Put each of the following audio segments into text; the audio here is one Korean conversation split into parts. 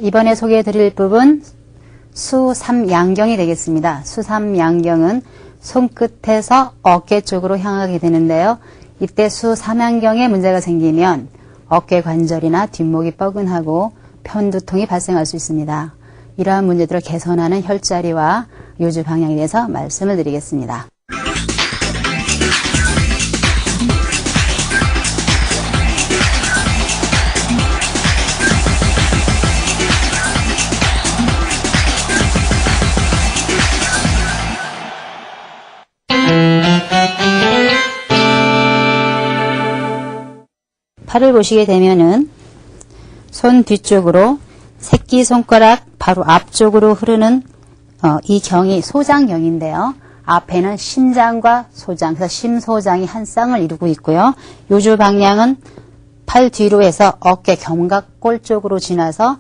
이번에 소개해 드릴 부분 수삼양경이 되겠습니다. 수삼양경은 손끝에서 어깨 쪽으로 향하게 되는데요. 이때 수삼양경에 문제가 생기면 어깨 관절이나 뒷목이 뻐근하고 편두통이 발생할 수 있습니다. 이러한 문제들을 개선하는 혈자리와 요주 방향에 대해서 말씀을 드리겠습니다. 팔을 보시게 되면은 손 뒤쪽으로 새끼손가락 바로 앞쪽으로 흐르는 이 경이 소장경인데요. 앞에는 심장과 소장, 그래서 심소장이 한 쌍을 이루고 있고요. 요주 방향은 팔 뒤로 해서 어깨 견갑골 쪽으로 지나서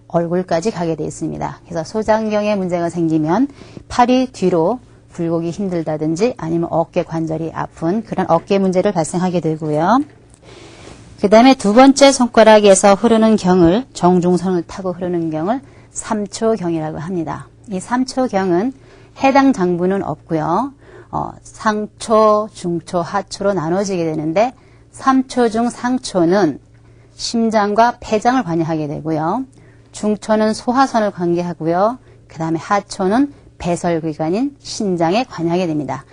얼굴까지 가게 되어 있습니다. 그래서 소장경에 문제가 생기면 팔이 뒤로 굴곡이 힘들다든지 아니면 어깨 관절이 아픈 그런 어깨 문제를 발생하게 되고요. 그 다음에 두 번째 손가락에서 흐르는 경을, 정중선을 타고 흐르는 경을 삼초경이라고 합니다. 이 삼초경은 해당 장부는 없고요. 상초, 중초, 하초로 나눠지게 되는데 삼초 중 상초는 심장과 폐장을 관여하게 되고요. 중초는 소화선을 관계하고요. 그 다음에 하초는 배설기관인 신장에 관여하게 됩니다.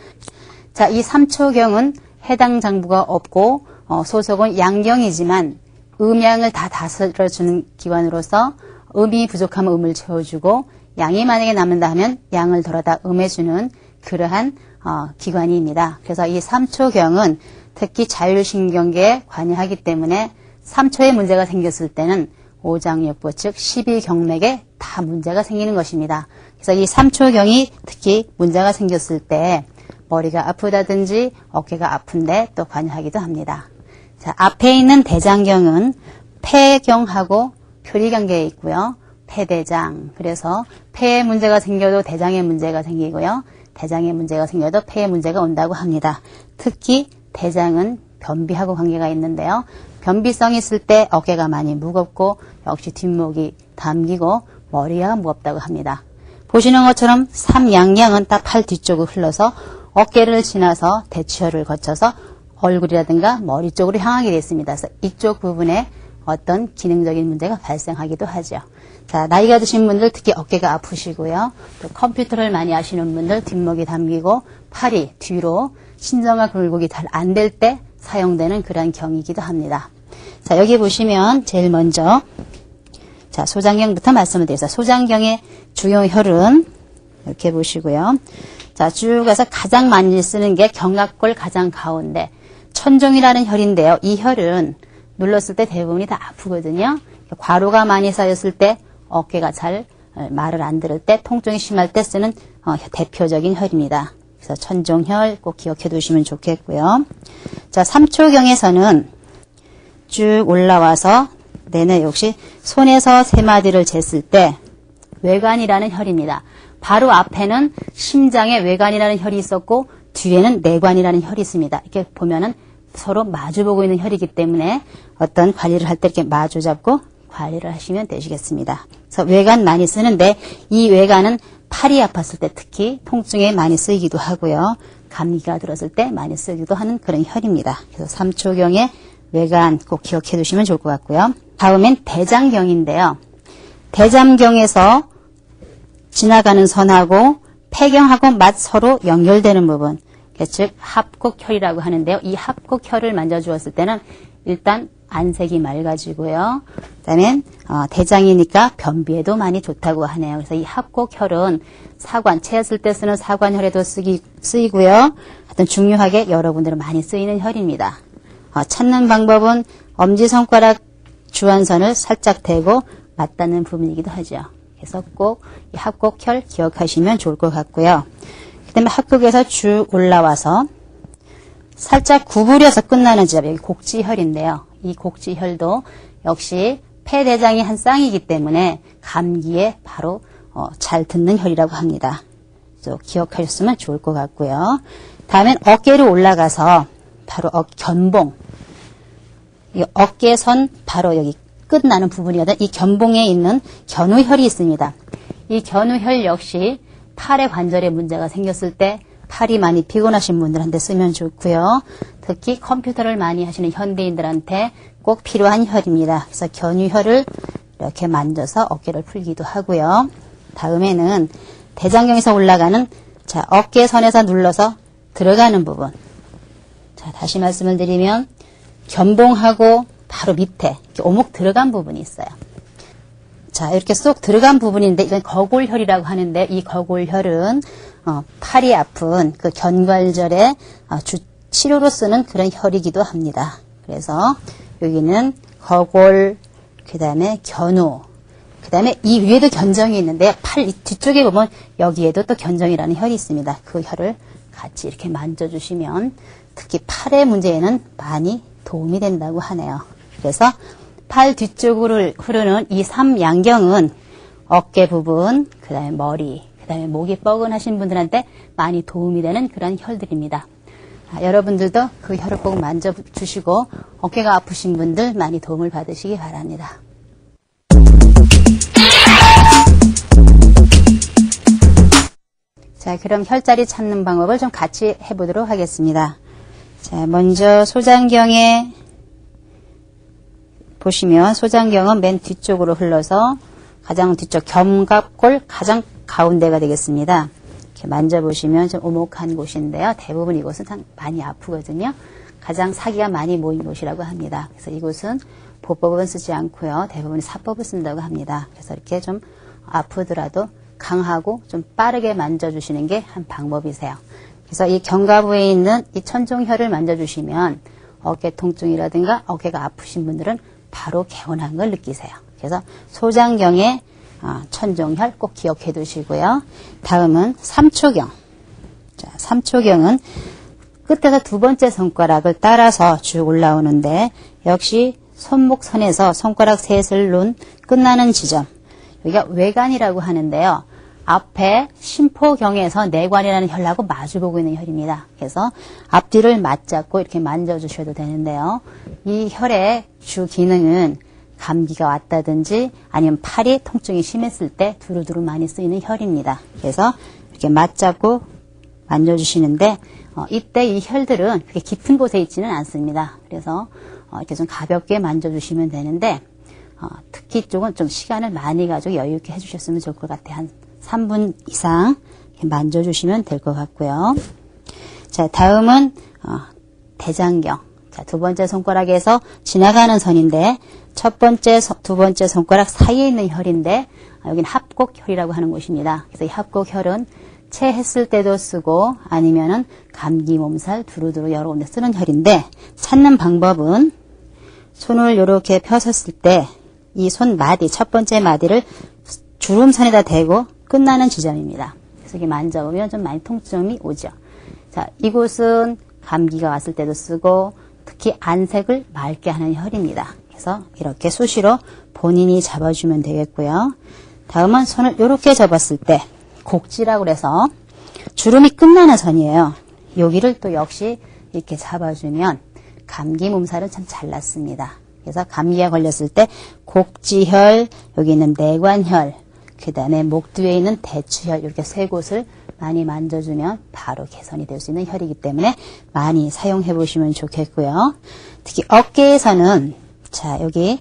자, 이 삼초경은 해당 장부가 없고 소속은 양경이지만 음양을 다 다스려주는 기관으로서 음이 부족하면 음을 채워주고 양이 만약에 남는다 하면 양을 덜어다 음해주는 그러한 기관입니다. 그래서 이 삼초경은 특히 자율신경계에 관여하기 때문에 3초에 문제가 생겼을 때는 오장육부 즉 12경맥에 다 문제가 생기는 것입니다. 그래서 이 3초경이 특히 문제가 생겼을 때 머리가 아프다든지 어깨가 아픈데 또 관여하기도 합니다. 자, 앞에 있는 대장경은 폐경하고 표리경계에 있고요. 폐대장. 그래서 폐에 문제가 생겨도 대장에 문제가 생기고요. 대장에 문제가 생겨도 폐에 문제가 온다고 합니다. 특히 대장은 변비하고 관계가 있는데요. 변비성이 있을 때 어깨가 많이 무겁고 역시 뒷목이 당기고 머리가 무겁다고 합니다. 보시는 것처럼 삼양경은 딱 팔 뒤쪽으로 흘러서 어깨를 지나서 대추혈을 거쳐서 얼굴이라든가 머리 쪽으로 향하게 되어 있습니다. 그래서 이쪽 부분에 어떤 기능적인 문제가 발생하기도 하죠. 자, 나이가 드신 분들 특히 어깨가 아프시고요. 또 컴퓨터를 많이 하시는 분들 뒷목이 당기고 팔이 뒤로 신장과 굴곡이 잘 안 될 때 사용되는 그런 경이기도 합니다. 자, 여기 보시면 제일 먼저 자, 소장경부터 말씀을 드려서 소장경의 주요 혈은 이렇게 보시고요. 자, 쭉 가서 가장 많이 쓰는 게 견갑골 가장 가운데 천종이라는 혈인데요. 이 혈은 눌렀을 때 대부분이 다 아프거든요. 과로가 많이 쌓였을 때 어깨가 잘 말을 안 들을 때 통증이 심할 때 쓰는 대표적인 혈입니다. 그래서 천종혈 꼭 기억해 두시면 좋겠고요. 자, 삼초경에서는 쭉 올라와서 내내 역시 손에서 세 마디를 쟀을 때 외관이라는 혈입니다. 바로 앞에는 심장에 외관이라는 혈이 있었고 뒤에는 내관이라는 혈이 있습니다. 이렇게 보면은 서로 마주보고 있는 혈이기 때문에 어떤 관리를 할 때 이렇게 마주 잡고 관리를 하시면 되시겠습니다. 그래서 외관 많이 쓰는데 이 외관은 팔이 아팠을 때 특히 통증에 많이 쓰이기도 하고요. 감기가 들었을 때 많이 쓰기도 하는 그런 혈입니다. 그래서 삼초경의 외관 꼭 기억해 두시면 좋을 것 같고요. 다음엔 대장경인데요. 대장경에서 지나가는 선하고 폐경하고 맛 서로 연결되는 부분, 즉 합곡혈이라고 하는데요. 이 합곡혈을 만져주었을 때는 일단 안색이 맑아지고요. 그다음에 대장이니까 변비에도 많이 좋다고 하네요. 그래서 이 합곡혈은 사관, 체했을 때 쓰는 사관혈에도 쓰이고요. 하여튼 중요하게 여러분들은 많이 쓰이는 혈입니다. 찾는 방법은 엄지손가락 주안선을 살짝 대고 맞닿는 부분이기도 하죠. 그래서 꼭 이 합곡혈 기억하시면 좋을 것 같고요. 그 다음에 합곡에서 쭉 올라와서 살짝 구부려서 끝나는 지점, 여기 곡지혈인데요. 이 곡지혈도 역시 폐대장이 한 쌍이기 때문에 감기에 바로 잘 듣는 혈이라고 합니다. 그래서 기억하셨으면 좋을 것 같고요. 다음엔 어깨로 올라가서 바로 견봉, 이 어깨선 바로 여기 끝나는 부분이거든. 이 견봉에 있는 견우혈이 있습니다. 이 견우혈 역시 팔의 관절에 문제가 생겼을 때 팔이 많이 피곤하신 분들한테 쓰면 좋고요. 특히 컴퓨터를 많이 하시는 현대인들한테 꼭 필요한 혈입니다. 그래서 견유혈을 이렇게 만져서 어깨를 풀기도 하고요. 다음에는 대장경에서 올라가는 자, 어깨선에서 눌러서 들어가는 부분. 자, 다시 말씀을 드리면 견봉하고 바로 밑에 이렇게 오목 들어간 부분이 있어요. 자, 이렇게 쏙 들어간 부분인데 이건 거골혈이라고 하는데 이 거골혈은 팔이 아픈 그 견관절의 치료로 쓰는 그런 혈이기도 합니다. 그래서 여기는 거골, 그 다음에 견우, 그 다음에 이 위에도 견정이 있는데 팔 뒤쪽에 보면 여기에도 또 견정이라는 혈이 있습니다. 그 혈을 같이 이렇게 만져주시면 특히 팔의 문제에는 많이 도움이 된다고 하네요. 그래서 팔 뒤쪽으로 흐르는 이 삼양경은 어깨 부분, 그 다음에 머리, 그 다음에 목이 뻐근하신 분들한테 많이 도움이 되는 그런 혈들입니다. 여러분들도 그 혈을 꼭 만져주시고 어깨가 아프신 분들 많이 도움을 받으시기 바랍니다. 자, 그럼 혈자리 찾는 방법을 좀 같이 해보도록 하겠습니다. 자, 먼저 소장경에 보시면 소장경은 맨 뒤쪽으로 흘러서 가장 뒤쪽 견갑골 가장 가운데가 되겠습니다. 이렇게 만져보시면 좀 오목한 곳인데요. 대부분 이곳은 많이 아프거든요. 가장 사기가 많이 모인 곳이라고 합니다. 그래서 이곳은 보법은 쓰지 않고요. 대부분 사법을 쓴다고 합니다. 그래서 이렇게 좀 아프더라도 강하고 좀 빠르게 만져주시는 게 한 방법이세요. 그래서 이 견갑부에 있는 이 천종혈을 만져주시면 어깨 통증이라든가 어깨가 아프신 분들은 바로 개운한 걸 느끼세요. 그래서 소장경의 천종혈 꼭 기억해 두시고요. 다음은 삼초경. 자, 삼초경은 끝에서 두 번째 손가락을 따라서 쭉 올라오는데 역시 손목선에서 손가락 셋을 놓은 끝나는 지점. 여기가 외관이라고 하는데요. 앞에 심포경에서 내관이라는 혈하고 마주보고 있는 혈입니다. 그래서 앞뒤를 맞잡고 이렇게 만져주셔도 되는데요. 이 혈의 주 기능은 감기가 왔다든지 아니면 팔이 통증이 심했을 때 두루두루 많이 쓰이는 혈입니다. 그래서 이렇게 맞잡고 만져주시는데 이때 이 혈들은 그렇게 깊은 곳에 있지는 않습니다. 그래서 이렇게 좀 가볍게 만져주시면 되는데 특히 이쪽은 좀 시간을 많이 가지고 여유 있게 해주셨으면 좋을 것 같아요. 한 3분 이상 이렇게 만져주시면 될 것 같고요. 자, 다음은 대장경. 자, 두 번째 손가락에서 지나가는 선인데 첫 번째, 두 번째 손가락 사이에 있는 혈인데 여기는 합곡혈이라고 하는 곳입니다. 그래서 이 합곡혈은 체했을 때도 쓰고 아니면은 감기, 몸살 두루두루 여러 군데 쓰는 혈인데 찾는 방법은 손을 이렇게 펴섰을 때 이 손 마디, 첫 번째 마디를 주름선에다 대고 끝나는 지점입니다. 그래서 이렇게 만져보면 좀 많이 통증이 오죠. 자, 이곳은 감기가 왔을 때도 쓰고 특히 안색을 맑게 하는 혈입니다. 그래서 이렇게 수시로 본인이 잡아주면 되겠고요. 다음은 손을 이렇게 접었을 때 곡지라고 해서 주름이 끝나는 선이에요. 여기를 또 역시 이렇게 잡아주면 감기 몸살은 참 잘 낫습니다. 그래서 감기가 걸렸을 때 곡지혈, 여기 있는 내관혈, 그 다음에 목 뒤에 있는 대추혈 이렇게 세 곳을 많이 만져주면 바로 개선이 될 수 있는 혈이기 때문에 많이 사용해 보시면 좋겠고요. 특히 어깨에서는 자 여기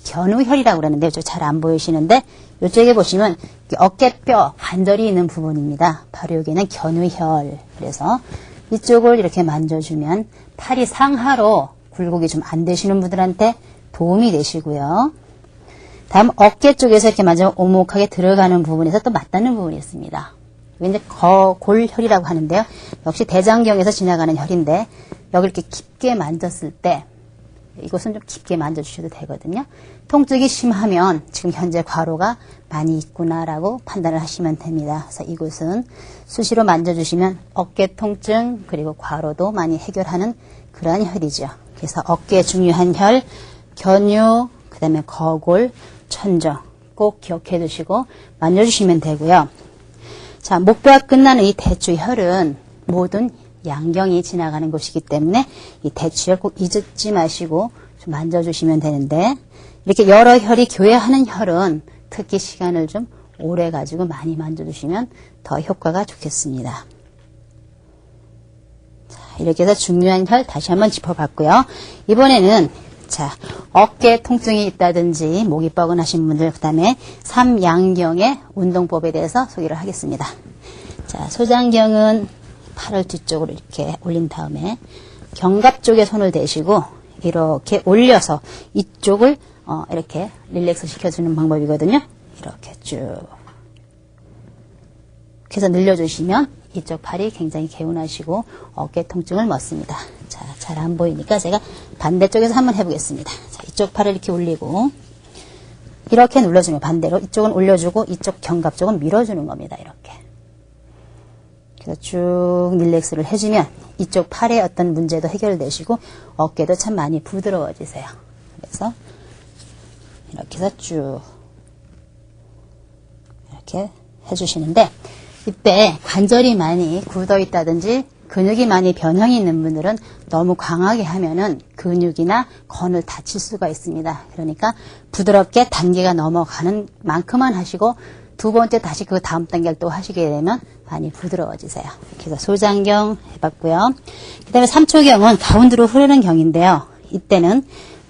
견우혈이라고 그러는데 잘 안 보이시는데 이쪽에 보시면 어깨뼈 관절이 있는 부분입니다. 바로 여기는 견우혈. 그래서 이쪽을 이렇게 만져주면 팔이 상하로 굴곡이 좀 안 되시는 분들한테 도움이 되시고요. 다음 어깨 쪽에서 이렇게 만지면 오목하게 들어가는 부분에서 또 맞닿는 부분이 있습니다. 여기 이제 거골혈이라고 하는데요. 역시 대장경에서 지나가는 혈인데 여기 이렇게 깊게 만졌을 때 이곳은 좀 깊게 만져주셔도 되거든요. 통증이 심하면 지금 현재 과로가 많이 있구나라고 판단을 하시면 됩니다. 그래서 이곳은 수시로 만져주시면 어깨 통증 그리고 과로도 많이 해결하는 그러한 혈이죠. 그래서 어깨에 중요한 혈, 견유, 그 다음에 거골, 천정 꼭 기억해 두시고 만져주시면 되고요. 자, 목뼈가 끝나는 이 대추혈은 모든 양경이 지나가는 곳이기 때문에 이 대추혈 꼭 잊지 마시고 좀 만져주시면 되는데 이렇게 여러 혈이 교회하는 혈은 특히 시간을 좀 오래 가지고 많이 만져주시면 더 효과가 좋겠습니다. 자, 이렇게 해서 중요한 혈 다시 한번 짚어봤고요. 이번에는 자, 어깨 통증이 있다든지 목이 뻐근하신 분들, 그 다음에 삼양경의 운동법에 대해서 소개를 하겠습니다. 자, 소장경은 팔을 뒤쪽으로 이렇게 올린 다음에 견갑 쪽에 손을 대시고 이렇게 올려서 이쪽을 이렇게 릴렉스 시켜주는 방법이거든요. 이렇게 쭉 해서 늘려주시면 이쪽 팔이 굉장히 개운하시고 어깨 통증을 멎습니다. 자, 잘 안 보이니까 제가 반대쪽에서 한번 해보겠습니다. 자, 이쪽 팔을 이렇게 올리고 이렇게 눌러주면 반대로 이쪽은 올려주고 이쪽 견갑 쪽은 밀어주는 겁니다. 이렇게. 그래서 쭉 릴렉스를 해주면 이쪽 팔의 어떤 문제도 해결되시고 어깨도 참 많이 부드러워지세요. 그래서 이렇게 해서 쭉 이렇게 해주시는데 이때 관절이 많이 굳어 있다든지 근육이 많이 변형이 있는 분들은 너무 강하게 하면은 근육이나 건을 다칠 수가 있습니다. 그러니까 부드럽게 단계가 넘어가는 만큼만 하시고 두 번째 다시 그 다음 단계를 또 하시게 되면 많이 부드러워지세요. 그래서 소장경 해봤고요. 그 다음에 삼초경은 가운데로 흐르는 경인데요. 이때는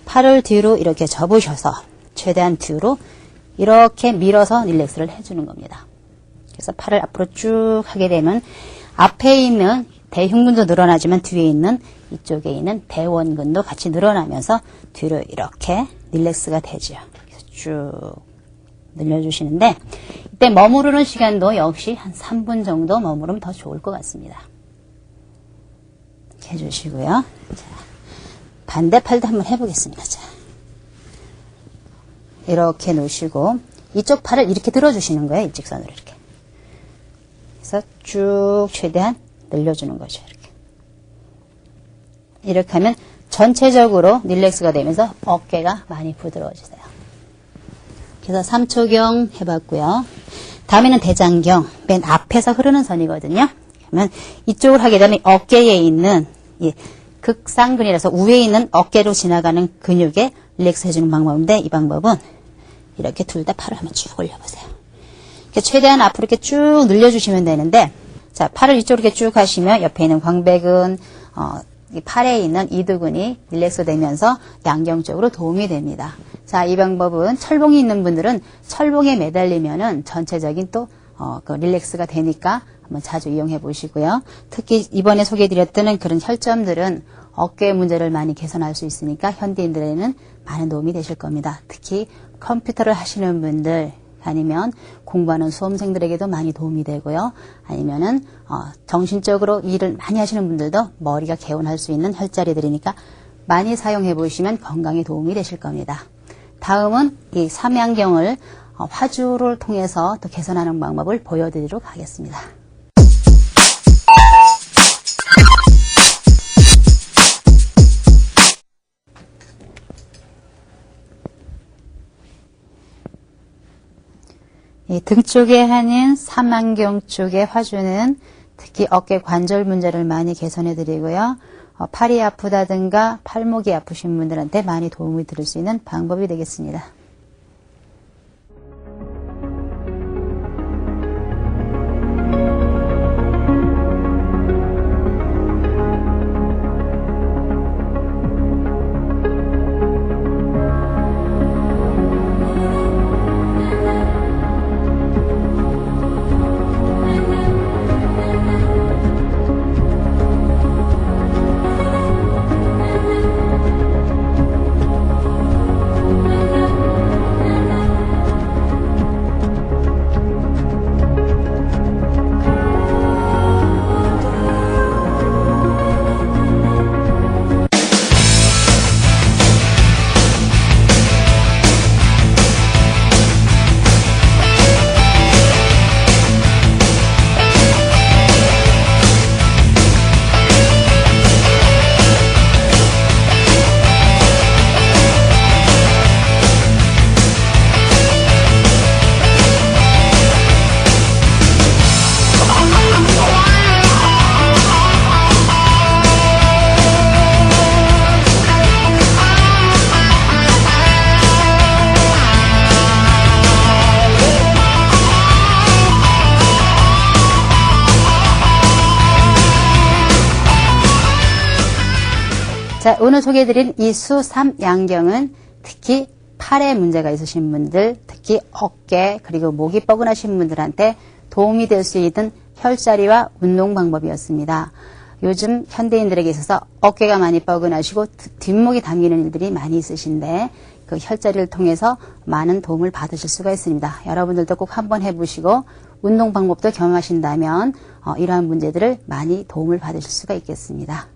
팔을 뒤로 이렇게 접으셔서 최대한 뒤로 이렇게 밀어서 릴렉스를 해주는 겁니다. 그래서 팔을 앞으로 쭉 하게 되면 앞에 있는 대흉근도 늘어나지만 뒤에 있는 이쪽에 있는 대원근도 같이 늘어나면서 뒤로 이렇게 릴렉스가 되죠. 그래서 쭉 늘려주시는데 이때 머무르는 시간도 역시 한 3분 정도 머무르면 더 좋을 것 같습니다. 이렇게 해주시고요. 자, 반대팔도 한번 해보겠습니다. 자, 이렇게 놓으시고 이쪽 팔을 이렇게 들어주시는 거예요. 일직선으로 이렇게. 그래서 쭉 최대한 늘려주는 거죠. 이렇게 하면 전체적으로 릴렉스가 되면서 어깨가 많이 부드러워지세요. 그래서 삼초경 해봤고요. 다음에는 대장경, 맨 앞에서 흐르는 선이거든요. 그러면 이쪽을 하게 되면 어깨에 있는 이 극상근이라서 위에 있는 어깨로 지나가는 근육에 릴렉스 해주는 방법인데 이 방법은 이렇게 둘 다 팔을 한번 쭉 올려보세요. 최대한 앞으로 이렇게 쭉 늘려주시면 되는데 자, 팔을 이쪽으로 이렇게 쭉 하시면 옆에 있는 광배근, 이 팔에 있는 이두근이 릴렉스 되면서 양경 쪽으로 도움이 됩니다. 자, 이 방법은 철봉이 있는 분들은 철봉에 매달리면은 전체적인 또, 그 릴렉스가 되니까 한번 자주 이용해 보시고요. 특히 이번에 소개해드렸던 그런 혈점들은 어깨 문제를 많이 개선할 수 있으니까 현대인들에는 많은 도움이 되실 겁니다. 특히 컴퓨터를 하시는 분들, 아니면 공부하는 수험생들에게도 많이 도움이 되고요. 아니면은 정신적으로 일을 많이 하시는 분들도 머리가 개운할 수 있는 혈자리들이니까 많이 사용해 보시면 건강에 도움이 되실 겁니다. 다음은 이 삼양경을 화주를 통해서 또 개선하는 방법을 보여드리도록 하겠습니다. 이 등 쪽에 하는 삼양경 쪽의 화주는 특히 어깨 관절 문제를 많이 개선해 드리고요. 팔이 아프다든가 팔목이 아프신 분들한테 많이 도움이 드릴 수 있는 방법이 되겠습니다. 자, 오늘 소개해드린 이 수3양경은 특히 팔에 문제가 있으신 분들, 특히 어깨 그리고 목이 뻐근하신 분들한테 도움이 될 수 있는 혈자리와 운동 방법이었습니다. 요즘 현대인들에게 있어서 어깨가 많이 뻐근하시고 뒷목이 당기는 일들이 많이 있으신데 그 혈자리를 통해서 많은 도움을 받으실 수가 있습니다. 여러분들도 꼭 한번 해보시고 운동 방법도 경험하신다면 이러한 문제들을 많이 도움을 받으실 수가 있겠습니다.